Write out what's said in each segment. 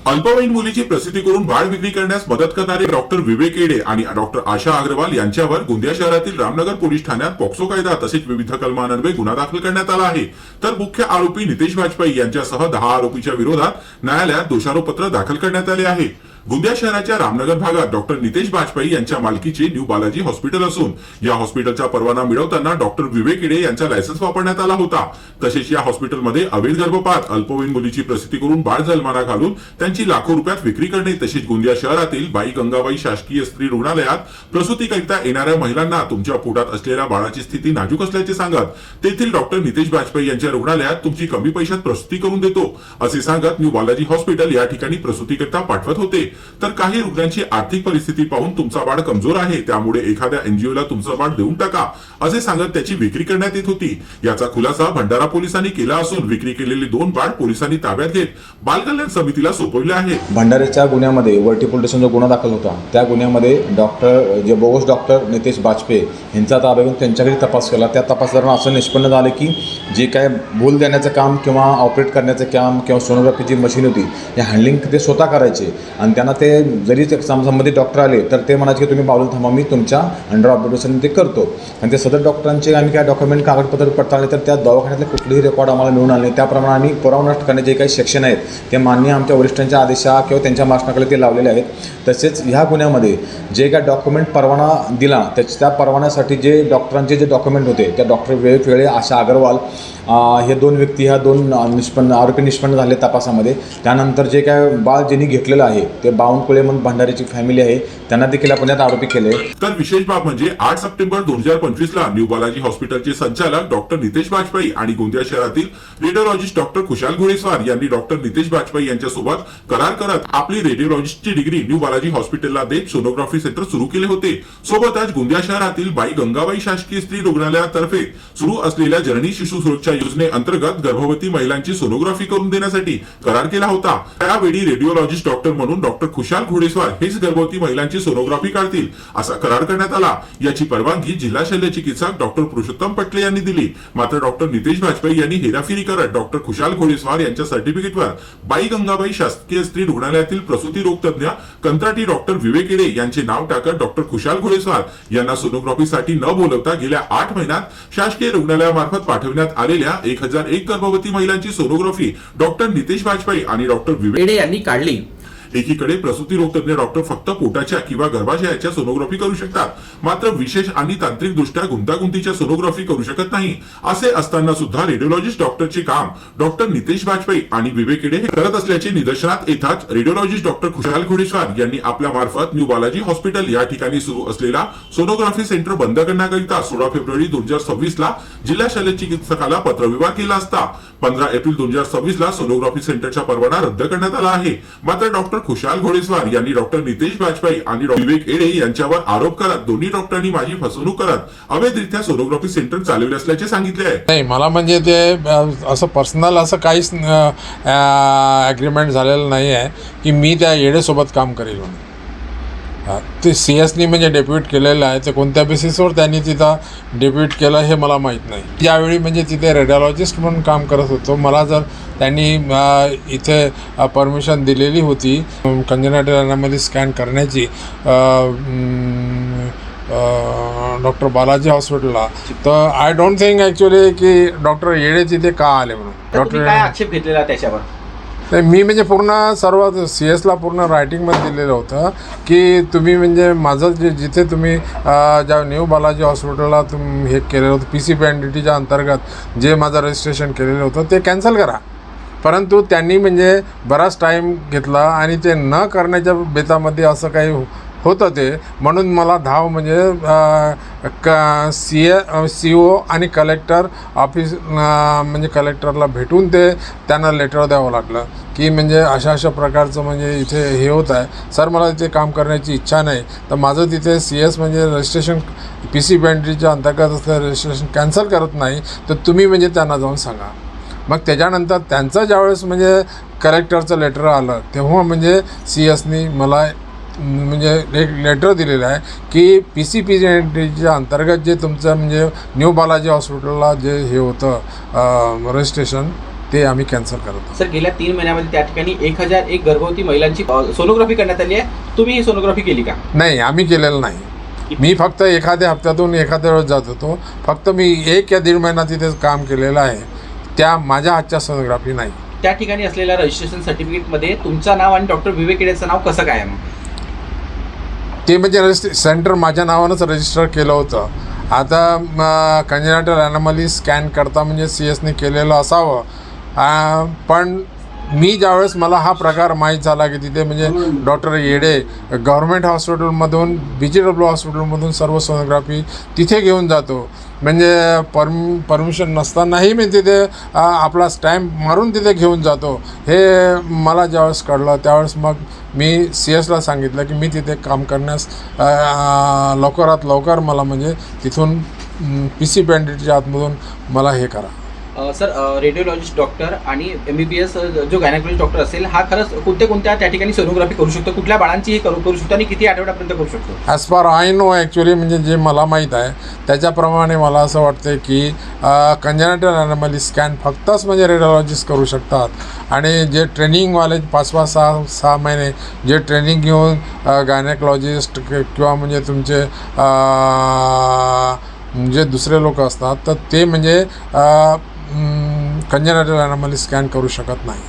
अल्पवयीन मुलीची प्रसूती करून बाळ विक्री करण्यास मदत करणारे डॉक्टर विवेक येडे आणि डॉक्टर आशा अग्रवाल यांच्यावर गोंदिया शहरातील रामनगर पोलीस ठाण्यात पॉक्सो कायदा तसेच विविध कलमांन्वये गुन्हा दाखल करण्यात आला आहे। तर मुख्य आरोपी नितेश वाजपेयी यांच्यासह 10 आरोपींच्या विरोधात न्यायालयात दोषारोपपत्र दाखल करण्यात आले आहे। गोंदिया शहराच्या रामनगर भागात डॉक्टर नितेश वाजपेयी यांच्या मालकीचे न्यू बालाजी हॉस्पिटल असून या हॉस्पिटलचा परवाना मिळवताना डॉक्टर विवेक येडे यांचा लायसन्स वापरण्यात आला होता। तसेच या हॉस्पिटलमध्ये अवैध गर्भपात, अल्पवयीन मुलीची प्रसूती करून बाळ जन्माला घालून त्यांची लाखो रुपयात विक्री करणे तसेच गोंदिया शहरातील बाई गंगाबाई शासकीय स्त्री रुग्णालयात प्रसूतीकरिता येणाऱ्या महिलांना तुमच्या पोटात असलेल्या बाळाची स्थिती नाजूक असल्याचे सांगत तेथील डॉक्टर नितेश वाजपेयी यांच्या रुग्णालयात तुमची कमी पैशात प्रसूती करून देतो असे सांगत न्यू बालाजी हॉस्पिटल या ठिकाणी प्रसूतीकरिता पाठवत होते। तर काही रुग्णांची आर्थिक परिस्थिती पाहून तुमचा बाळ कमजोर आहे त्यामुळे एखाद्या एनजीओला तुमचा बाळ देऊन टाका असे सांगत त्याची विक्री करण्यात येत होती। याचा खुलासा भंडारा पोलिसांनी केला असून विक्री केलेली 2 बाळ पोलिसांनी ताब्यात घेत बालकल्याण समितीला सोपवले आहे। भंडाऱ्याच्या गुन्ह्यामध्ये वरटी पोलीस स्टेशनचा गुन्हा दाखल होता। त्या गुन्ह्यामध्ये जे बोगस डॉक्टर नितेश वाजपेयी यांचा ताब्यात घेऊन त्यांच्याकडे तपास केला। त्या तपासादरम्यान असं निष्पन्न झालं की जे काय भूल देण्याचं काम किंवा ऑपरेट करण्याचं काम किंवा सोनोग्राफीची मशीन होती हे हँडलिंग ते स्वतः करायचे आणि त्यांना ते जरी संबंधित डॉक्टर आले तर ते म्हणायचे की तुम्ही बाजूला थांबा, मी तुमच्या अंडर ऑब्झर्वेशन ते करतो। आणि ते सदर डॉक्टरांचे आम्ही काय डॉक्युमेंट कागदपत्र पडताळले तर त्या दवाखान्यातले कुठलेही रेकॉर्ड आम्हाला मिळून आले नाही। त्याप्रमाणे आम्ही पुरावा नष्ट करण्याचे जे काही सेक्शन आहेत ते मान्य आमच्या वरिष्ठांच्या आदेशा किंवा त्यांच्या मार्शनाकडे ते लावलेले आहेत। तसेच ह्या गुन्ह्यामध्ये जे काय डॉक्युमेंट परवाना दिला त्या परवान्यासाठी जे डॉक्टरांचे जे डॉक्युमेंट होते त्या डॉक्टर विवेक येडे, आशा अग्रवाल हे 2 व्यक्ती ह्या 2 आरोपी निष्पन्न झाले तपासामध्ये। त्यानंतर जे काय बाळ ज्यांनी घेतलेलं आहे ते बावनकुळे म्हणून भंडारीची फॅमिली आहे त्यांना देखील आपण यात आरोपी केले। तर विशेष बाब म्हणजे 8 सप्टेंबर 2025 ला न्यू बालाजी हॉस्पिटलचे संचालक डॉक्टर नितेश वाजपेयी आणि गोंदिया शहरातील रेडिओलॉजिस्ट डॉक्टर खुशाल घोडेस्वार यांनी डॉक्टर नितेश वाजपेयी यांच्या सोबत करार करत आपली रेडिओलॉजिस्टची डिग्री न्यू बालाजी हॉस्पिटलला देत सोनोग्राफी सेंटर सुरू केले होते। सोबतच गोंदिया शहरातील बाई गंगाबाई शासकीय स्त्री रुग्णालयातर्फे सुरू असलेल्या जननी शिशु सुरक्षा योजनेअंतर्गत गर्भवती महिलांची सोनोग्राफी करून देण्यासाठी करार केला होता। त्यावेळी रेडिओलॉजिस्ट डॉक्टर म्हणून डॉक्टर खुशाल घोडेस्वार हेच गर्भवती महिलांची सोनोग्राफी काढतील असा करार करण्यात आला। याची परवानगी जिल्हा शल्य चिकित्सक डॉक्टर पुरुषोत्तम पटले यांनी दिली। मात्र डॉक्टर नितेश वाजपेयी यांनी हेराफेरी करत डॉक्टर खुशाल घोडेस्वार यांच्या सर्टिफिकेटवर बाई गंगाबाई शासकीय स्त्री रुग्णालयातील प्रसूती रोग तज्ञ कंत्राटी डॉक्टर विवेक येडे यांचे नाव टाकत डॉक्टर खुशाल घोडेस्वार यांना सोनोग्राफीसाठी न बोलवता गेल्या 8 महिन्यात शासकीय रुग्णालयामार्फत पाठवण्यात आलेल्या 1001 गर्भवती महिलांची सोनोग्राफी डॉक्टर नितेश वाजपेयी आणि डॉक्टर विवेक येडे यांनी काढली। एकीकडे प्रसूती रोग तज्ञ डॉक्टर फक्त पोटाच्या किंवा गर्भाशयाच्या सोनोग्राफी करू शकतात, मात्र विशेष आणि तांत्रिक दृष्ट्या गुंतागुंतीच्या सोनोग्राफी करू शकत नाही। असे असताना सुद्धा रेडिओलॉजिस्ट डॉक्टरचे काम डॉक्टर नितेश वाजपेयी आणि विवेक येडे हे करत असल्याचे निदर्शनात येताच रेडिओलॉजिस्ट डॉक्टर खुशाल घोडेस्वार यांनी आपल्या मार्फत न्यू बालाजी हॉस्पिटल या ठिकाणी सुरू असलेला सोनोग्राफी सेंटर बंद करण्याकरिता 16 फेब्रुवारी 2026 ला जिल्हा शल्य चिकित्सकाला पत्रव्यवहार केला असता 15 एप्रिल 2026 ला सोनोग्राफी सेंटरचा परवाना रद्द करण्यात आला आहे। मात्र डॉक्टर खुशाल घोडेस्वार यांनी डॉक्टर नितेश वाजपेयी आणि विवेक येडे यांच्यावर आरोप करत दोन्ही डॉक्टरांनी माझी फसवणूक करत अवैधरित्या सोनोग्राफी सेंटर चालवले असल्याचे सांगितले आहे। नाही, मला म्हणजे ते असं पर्सनल असं काहीच ॲग्रीमेंट झालेलं नाही आहे की मी त्या येडेसोबत काम करेल म्हणून। ते सीएसनी म्हणजे डेप्युट केलेलं आहे, ते कोणत्या बेसिसवर त्यांनी तिथं डेप्युट केलं हे मला माहीत नाही। त्यावेळी म्हणजे तिथे रेडिओलॉजिस्ट म्हणून काम करत होतो। मला जर त्यांनी इथे परमिशन दिलेली होती कंजनाट्यामध्ये स्कॅन करण्याची डॉक्टर बालाजी हॉस्पिटलला, तर आय डोंट थिंक ॲक्च्युली की डॉक्टर येडे तिथे का आले म्हणून। डॉक्टर काय आक्षेप घेतलेला त्याच्यावर? मी म्हणजे पूर्ण सर्व CS पूर्ण रायटिंगमध्ये दिलेलं होतं की तुम्ही म्हणजे माझं जिथे तुम्ही ज्या न्यू बालाजी हॉस्पिटलला हे केलेलं होतं PCPNDTच्या अंतर्गत जे माझं रजिस्ट्रेशन केलेलं होतं ते कॅन्सल करा। परंतु त्यांनी म्हणजे बराच टाईम घेतला आणि ते न करण्याच्या बेतामध्ये असं काही होतं ते, म्हणून मला धाव म्हणजे CO आणि कलेक्टर ऑफिस म्हणजे कलेक्टरला भेटून ते त्यांना लेटर द्यावं लागलं की म्हणजे अशा प्रकारचं म्हणजे इथे हे होत आहे सर, मला तिथे काम करण्याची इच्छा नाही, तर माझं तिथे CS म्हणजे रजिस्ट्रेशन PCPNDTच्या अंतर्गत असलं रजिस्ट्रेशन कॅन्सल करत नाही, तर तुम्ही म्हणजे त्यांना जाऊन सांगा। मग त्याच्यानंतर त्यांचं ज्यावेळेस म्हणजे कलेक्टरचं लेटर आलं तेव्हा म्हणजे CSनी मला म्हणजे एक लेटर दिलेलं आहे की PCPNDTच्या अंतर्गत जे तुमचं म्हणजे न्यू बालाजी हॉस्पिटलला जे हे होतं रजिस्ट्रेशन ते आम्ही कॅन्सल करत आहोत. सर गेल्या 3 महिन्यामध्ये त्या ठिकाणी 1001 गर्भवती महिलांची सोनोग्राफी करण्यात आली आहे. तुम्ही ही सोनोग्राफी केली का? नाही, आम्ही केलेलं नाही. मी फक्त एखाद्या हप्त्यातून एखाद्या वेळेस जात होतो. फक्त मी 1 या 1.5 महिना तिथे काम केलेलं आहे. त्या माझ्या हातच्या सोनोग्राफी नाही. त्या ठिकाणी असलेल्या रजिस्ट्रेशन सर्टिफिकेटमध्ये तुमचं नाव आणि डॉक्टर विवेक केडेचं नाव कसं काय आहे मग? ते म्हणजे सेंटर माझ्या नावानंच रजिस्टर केलं होतं. आता कंजेनायटल ॲनॉमली स्कॅन करता म्हणजे CSने केलेलं असावं. पण मी ज्यावेळेस मला हा प्रकार माहीत झाला की तिथे म्हणजे डॉक्टर येडे गव्हर्मेंट हॉस्पिटलमधून BGW हॉस्पिटलमधून सर्व सोनोग्राफी तिथे घेऊन जातो, म्हणजे परमिशन नसतानाही मी तिथे आपला स्टॅम्प मारून तिथे घेऊन जातो. हे मला ज्यावेळेस कळलं त्यावेळेस मग मी CSला सांगितलं की मी तिथे काम करण्यास लवकरात लवकर मला म्हणजे तिथून PC बँडेजच्या आतमधून मला हे करा. सर रेडिओलॉजिस्ट डॉक्टर आणि MBBS जो गायनेकोलॉजिस्ट डॉक्टर असेल हा खरंच कोणत्या त्या ठिकाणी सोनोग्राफी करू शकतो, कुठल्या बाळांचीही करू शकतो आणि किती आठवड्यापर्यंत करू शकतो? As far I know actually म्हणजे जे मला माहीत आहे त्याच्याप्रमाणे मला असं वाटतं की कंजेनायटल ॲनॉमली स्कॅन फक्तच म्हणजे रेडिओलॉजिस्ट करू शकतात आणि जे ट्रेनिंगवाले 5-6 महिने जे ट्रेनिंग घेऊन गायनेकोलॉजिस्ट किंवा म्हणजे तुमचे जे दुसरे लोक असतात तर ते म्हणजे कंजेनायटल ॲनॉमली स्कॅन करू शकत नाही.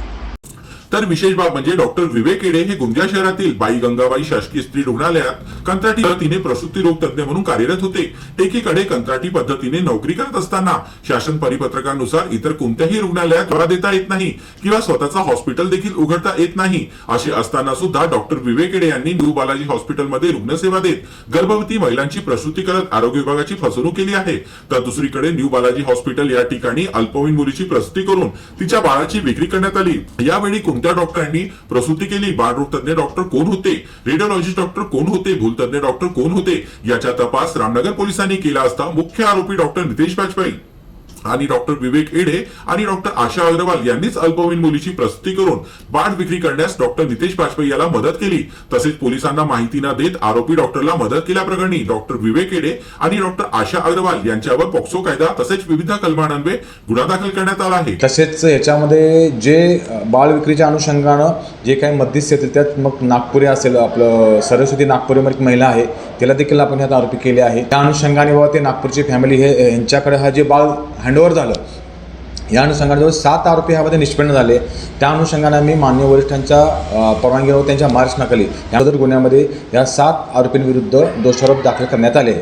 तर विशेष बाब म्हणजे डॉक्टर विवेक येडे हे गोंदिया शहरातील बाई गंगाबाई शासकीय स्त्री रुग्णालयात कंत्राटी पद्धतीने प्रसूती रोग तज्ञ म्हणून कार्यरत होते. एकीकडे कंत्राटी पद्धतीने नोकरी करत असताना शासन परिपत्रकानुसार इतर कोणत्याही रुग्णालयात सेवा देता येत नाही किंवा स्वतःचा हॉस्पिटल देखील उघडता येत नाही. असे असताना सुद्धा डॉक्टर विवेक येडे यांनी न्यू बालाजी हॉस्पिटलमध्ये रुग्णसेवा देत गर्भवती महिलांची प्रसूती करत आरोग्य विभागाची फसवणूक केली आहे. तर दुसरीकडे न्यू बालाजी हॉस्पिटल या ठिकाणी अल्पवयीन मुलीची प्रसूती करून तिच्या बाळाची विक्री करण्यात आली. यावेळी कोणत्या डॉक्टरांनी प्रसूती केली, बाळरोग तज्ञ डॉक्टर कोण होते, रेडिओलॉजिस्ट डॉक्टर कोण होते, भूलतज्ञ डॉक्टर कोण होते याचा तपास रामनगर पोलिसांनी केला असता मुख्य आरोपी डॉक्टर नितेश बाजपेयी आणि डॉक्टर विवेक येडे आणि डॉक्टर आशा अग्रवाल यांनीच अल्पवयीन मुलीची प्रसूती करून बाळ विक्री करण्यास डॉक्टर नितेश बाजपेयी याला मदत केली. तसेच पोलिसांना माहिती न देत आरोपी डॉक्टरला मदत केल्याप्रकरणी डॉक्टर विवेक येडे आणि डॉक्टर आशा अग्रवाल यांच्यावर पॉक्सो कायदा तसेच विविध कलमांन्वये गुन्हा दाखल करण्यात आला आहे. तसेच याच्यामध्ये जे बाळ विक्रीच्या अनुषंगानं जे काही मध्यस्थी येतील त्यात मग नागपुरी असेल, आपलं सरस्वती नागपुरीमध्ये एक महिला आहे तिला देखील आपण यात आरोपी केले आहे. त्या अनुषंगाने बाबा ते नागपूरची फॅमिली हे यांच्याकडे हा जे बाळ हँडओव्हर झालं या अनुषंगाने जवळ 7 आरोपी ह्यामध्ये निष्पन्न झाले. त्या अनुषंगाने आम्ही मान्य वरिष्ठांच्या परवानगीवर त्यांच्या मार्गदर्शनाखाली याबद्दल गुन्ह्यामध्ये या 7 आरोपींविरुद्ध दोषारोप दाखल करण्यात आले.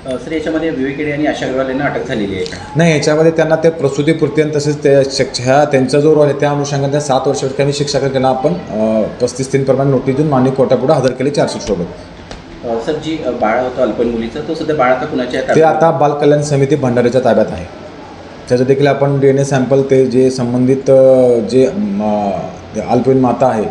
सर याच्यामध्ये विवेक येडे आणि आशा अग्रवाल यांना अटक झालेली आहे का? नाही, याच्यामध्ये त्यांना ते प्रसूतीपूर्ती आणि तसेच त्यांचा जो रोल आहे त्या अनुषंगाने त्या 7 वर्षासाठी आम्ही शिक्षा त्यांना आपण 35 प्रमाणे नोटीस देऊन मान्य कोर्टापुढे हजर केले चार्जशीटसोबत. सर जी बाळ होतं अल्पवयीन मुलीचं तो सध्या बाळ आता कुणाच्या ते आता बाल कल्याण समिती भंडाऱ्याच्या ताब्यात आहे. त्याचं देखील आपण DNA सॅम्पल ते जे संबंधित जे अल्पवयीन माता आहे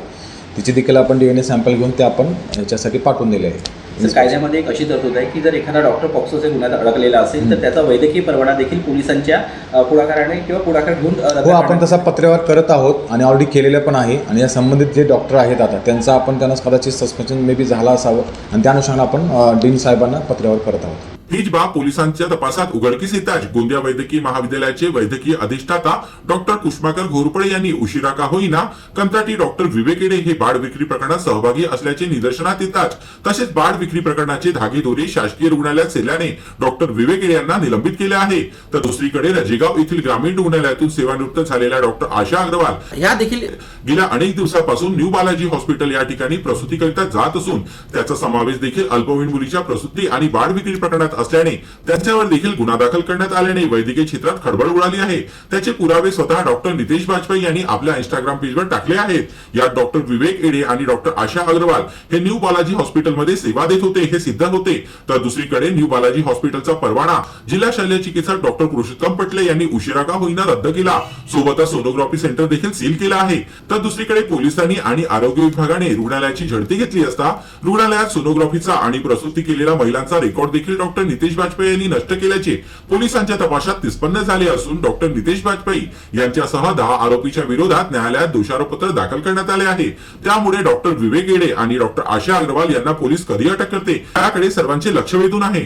तिची देखील आपण DNA सॅम्पल घेऊन ते आपण याच्यासाठी पाठवून दिले आहे. सर कायद्यामध्ये एक अशी तरतूद आहे की जर एखादा डॉक्टर पॉक्सोच्या गुन्ह्यात अडकलेला असेल तर त्याचा वैद्यकीय परवाना देखील पोलिसांच्या पुढाकाराने किंवा पुढाकार घेऊन हो आपण तसा पत्रव्यवहार करत आहोत आणि ऑलरेडी केलेलं पण आहे. आणि या संबंधित जे डॉक्टर आहेत आता त्यांचा आपण त्यांना कदाचित सस्पेन्शन मे बी झाला असावं आणि त्या अनुषंगाने आपण डीन साहेबांना पत्रव्यवहार करत आहोत. हीच बाब पोलिसांच्या तपासात उघडकीस येताच गोंदिया वैद्यकीय महाविद्यालयाचे वैद्यकीय अधिष्ठाता डॉक्टर कुष्माकर घोरपडे यांनी उशिरा का होईना कंत्राटी डॉक्टर विवेक येडे हे बाळ विक्री प्रकरणात सहभागी असल्याचे निदर्शनात येताच तसेच बाळ विक्री प्रकरणाचे धागेदोरे शासकीय रुग्णालयात सेल्याने डॉक्टर विवेक येडे यांना निलंबित केले आहे. तर दुसरीकडे रजेगाव येथील ग्रामीण रुग्णालयातून सेवानिवृत्त झालेल्या डॉक्टर आशा अग्रवाल या देखील गेल्या अनेक दिवसापासून न्यू बालाजी हॉस्पिटल या ठिकाणी प्रसूतीकरिता जात असून त्याचा समावेश देखील अल्पवयीन मुलीच्या प्रसूती आणि बाळ विक्री प्रकरणात असल्याने त्यांच्यावर देखील गुन्हा दाखल करण्यात आल्याने वैद्यकीय क्षेत्रात खळबळ उडाली आहे. त्याचे पुरावे स्वतः डॉक्टर नितेश बाजपेयी यांनी आपल्या इंस्टाग्राम पेजवर टाकले आहेत. यात डॉक्टर विवेक येडे आणि डॉक्टर आशा अग्रवाल हे न्यू बालाजी हॉस्पिटलमध्ये सेवा देत होते हे सिद्ध होते. तर दुसरीकडे न्यू बालाजी हॉस्पिटलचा परवाना जिल्हा शल्य चिकित्सक डॉक्टर पुरुषोत्तम पटले यांनी उशिरा का होईना रद्द केला. सोबतच सोनोग्राफी सेंटर देखील सील केलं आहे. तर दुसरीकडे पोलिसांनी आणि आरोग्य विभागाने रुग्णालयाची झडती घेतली असता रुग्णालयात सोनोग्राफीचा आणि प्रसूती केलेल्या महिलांचा रेकॉर्ड देखील डॉक्टर नितेश बाजपेयी यांनी नष्ट केल्याचे पोलिसांच्या तपासात निष्पन्न झाले असून डॉक्टर नितेश बाजपेयी यांच्यासह 10 आरोपीच्या विरोधात न्यायालयात दोषारोपपत्र दाखल करण्यात आले आहे. त्यामुळे डॉक्टर विवेक येडे आणि डॉक्टर आशा अग्रवाल यांना पोलीस कधी अटक करते याकडे सर्वांचे लक्ष वेधून आहे.